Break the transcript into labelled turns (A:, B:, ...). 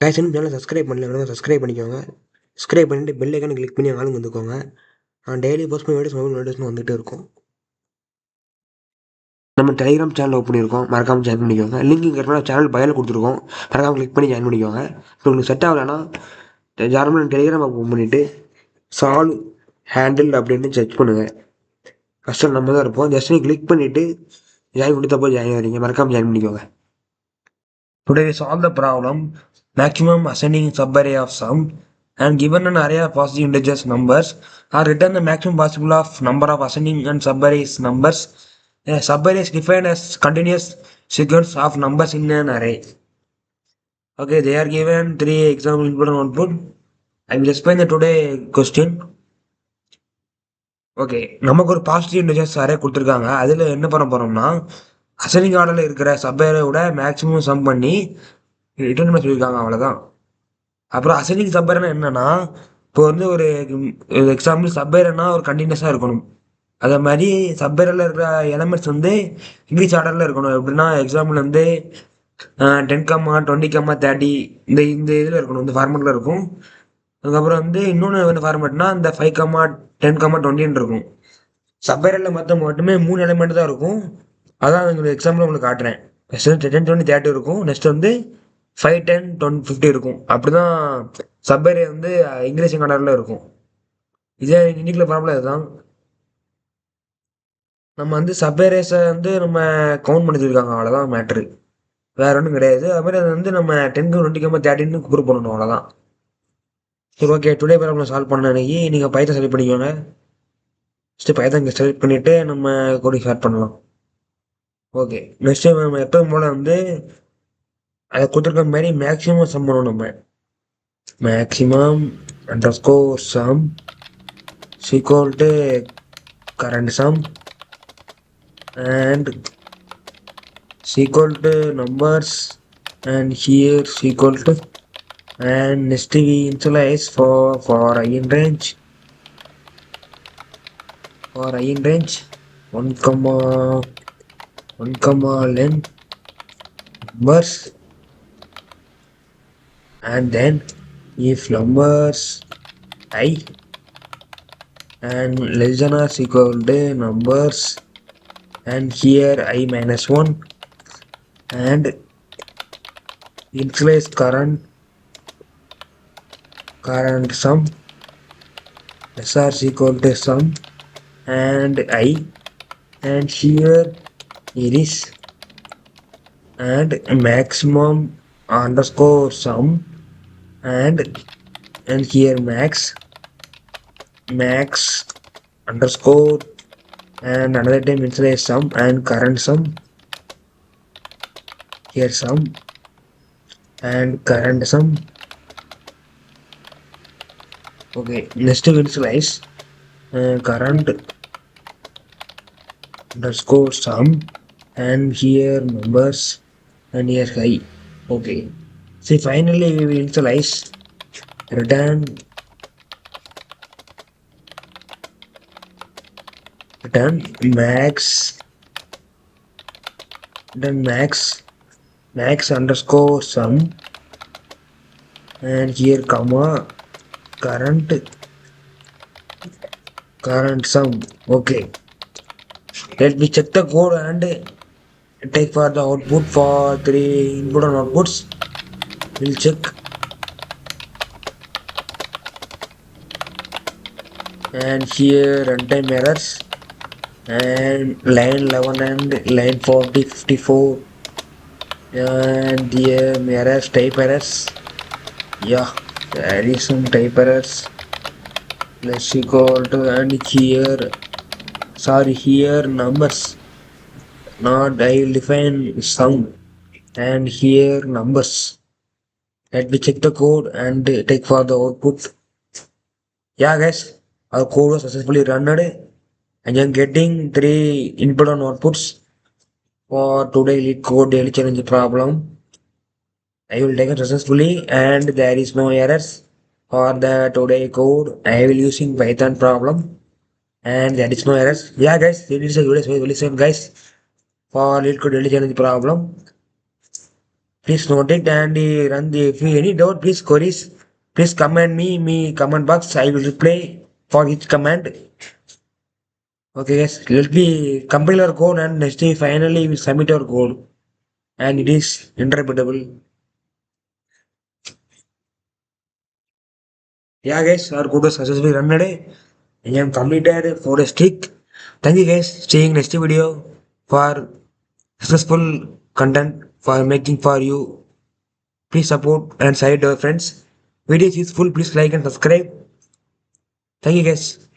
A: guys, இன்னும் சேனலை subscribe பண்ணல, சப்ஸ்கிரைப் பண்ணிக்கோங்க. சப்ஸ்கிரைப் பண்ணிட்டு பெல் ஐக்கானை கிளிக் பண்ணி ஆளுங்க வந்துக்கோங்க. நான் டெய்லி போஸ்ட் பண்ணி வீடியோஸ் மொபைல் நோட்டிஃபிகேஷன் வந்துகிட்டே இருக்கும். நம்ம டெலிகிராம் சேனல் ஓப்பன் பண்ணியிருக்கோம், மறக்காமல் ஜாயின் பண்ணிக்கோங்க. லிங்க் இங்கே சேனல் பயோவில் கொடுத்துருக்கோம், மறக்காமல் கிளிக் பண்ணி ஜாயின் பண்ணிக்கோங்க. இப்போ உங்களுக்கு செட் ஆகலைன்னா ஜார்மன் டெலிகிராம் ஓப்பன் பண்ணிவிட்டு சால்வ் ஹேண்டில் அப்படின்னு செக் பண்ணுங்கள். ஃபஸ்ட்டு நம்ம தான் இருப்போம். ஜஸ்ட் கிளிக் பண்ணிவிட்டு ஜாயின் கொடுத்தப்போ ஜாயின் ஆகிறீங்க, மறக்காமல் ஜாயின் பண்ணிக்கோங்க. Today we solve the problem maximum ascending subarray of sum and given an array of positive integers numbers are return the maximum possible of number of ascending and subarrays numbers. A subarray is defined as continuous sequence of numbers in an array. Okay, they are given three example input and output. I will explain the today question. Okay, நமக்கு ஒரு positive integers array கொடுத்துருக்காங்க. அதில் என்ன பண்ண போகிறோம்னா ascending ஆர்டரில் இருக்கிற சப்பேரோட maximum some பண்ணி ரிட்டர்ன் பண்ண சொல்லியிருக்காங்க, அவ்வளோதான். அப்புறம் அசெண்டிங் சப்பேர்னா என்னன்னா, இப்போ வந்து ஒரு எக்ஸாம்பிள் சப்பேர்னா ஒரு கண்டினியூஸாக இருக்கணும். அதே மாதிரி சப்பேரில் இருக்கிற எலமெண்ட்ஸ் வந்து இங்கிலீஷ் ஆர்டரில் இருக்கணும். எப்படின்னா எக்ஸாம்பிள் வந்து 10, 20, 30 இந்த இதில் இருக்கணும், இந்த ஃபார்மெட்டில் இருக்கும். அதுக்கப்புறம் வந்து இன்னொன்று ஃபார்மெட்னா இந்த 5, 10, 20 இருக்கும். சப்பேரில் மட்டுமே 3 எலிமெண்ட் தான் இருக்கும். அதான் உங்களுக்கு எக்ஸாம்பிள் உங்களுக்கு காட்டுறேன். ஃபஸ்ட்டு 10, 20, 30 இருக்கும். நெக்ஸ்ட் வந்து 5, 10, 20, 50 இருக்கும். அப்படிதான் சப்பேரே வந்து இங்கிலீஷ் ஆர்டரில் இருக்கும். இதே இன்னைக்குள்ள ப்ராப்ளம் இதுதான். நம்ம வந்து சப்பேரேஸை வந்து நம்ம கவுண்ட் பண்ணி வச்சிருக்காங்க, அவ்வளோதான் மேட்ரு, வேற ஒன்றும் கிடையாது. அது மாதிரி அதை வந்து நம்ம 10, 20, 30 குரூப் பண்ணணும், அவ்வளோதான். சரி, ஓகே. டுடே ப்ராப்ளம் சால்வ் பண்ண அன்னைக்கு நீங்கள் பைத்தன் செலக்ட் பண்ணிக்கோங்க. ஃபஸ்ட்டு பைத்தன் இங்கே செலக்ட் பண்ணிவிட்டு நம்ம கோடிங் ஸ்டார்ட் பண்ணலாம். ஓகே, நெக்ஸ்ட் டைம் நம்ம எப்பவும் போல் வந்து அதை கொடுத்துருக்க மாதிரி மேக்ஸிமம் சம் பண்ணணும். நம்ம maximum underscore sum equal to current sum and equal to numbers and here equal to, and next we initialize for I in range, for I in range 1, 1, length numbers, and then if numbers I and less than or equal to numbers and here I minus 1 and initialize current sum less or equal to sum and I, and here it is, and maximum underscore sum and here max underscore and another time initialize sum and current sum, here sum and current sum. Okay, next we initialize current underscore sum and here numbers and here high. Okay, see, finally we will initialize return max underscore sum and here comma current sum. Okay, let me check the code and take for the output for 3 input and outputs. We'll check, and here runtime errors and line 11 and line 40, 54 and here errors, type errors. Yeah, there is some type errors. Let's equal to, and here numbers, not I will define sum and here numbers. Let me check the code and take for the output. Yeah guys, our code was successfully run and I'm getting 3 input and outputs for today leetcode daily challenge problem. I will take it successfully and there is no errors for the today code. I will using Python problem and there is no errors. Yeah guys, this is a video guys for leetcode daily challenge problem. Please note it and run the, if you any doubt, please queries, please comment me comment box. I will reply for each comment. Okay, guys, let me compile our code and next day finally we submit our code and it is interpretable. Yeah, guys, our code was successfully run today. I am completed for a streak. Thank you, guys. See you in next video for successful content for making for you. Please support and share it to your friends. Video is useful. Please like and subscribe. Thank you, guys.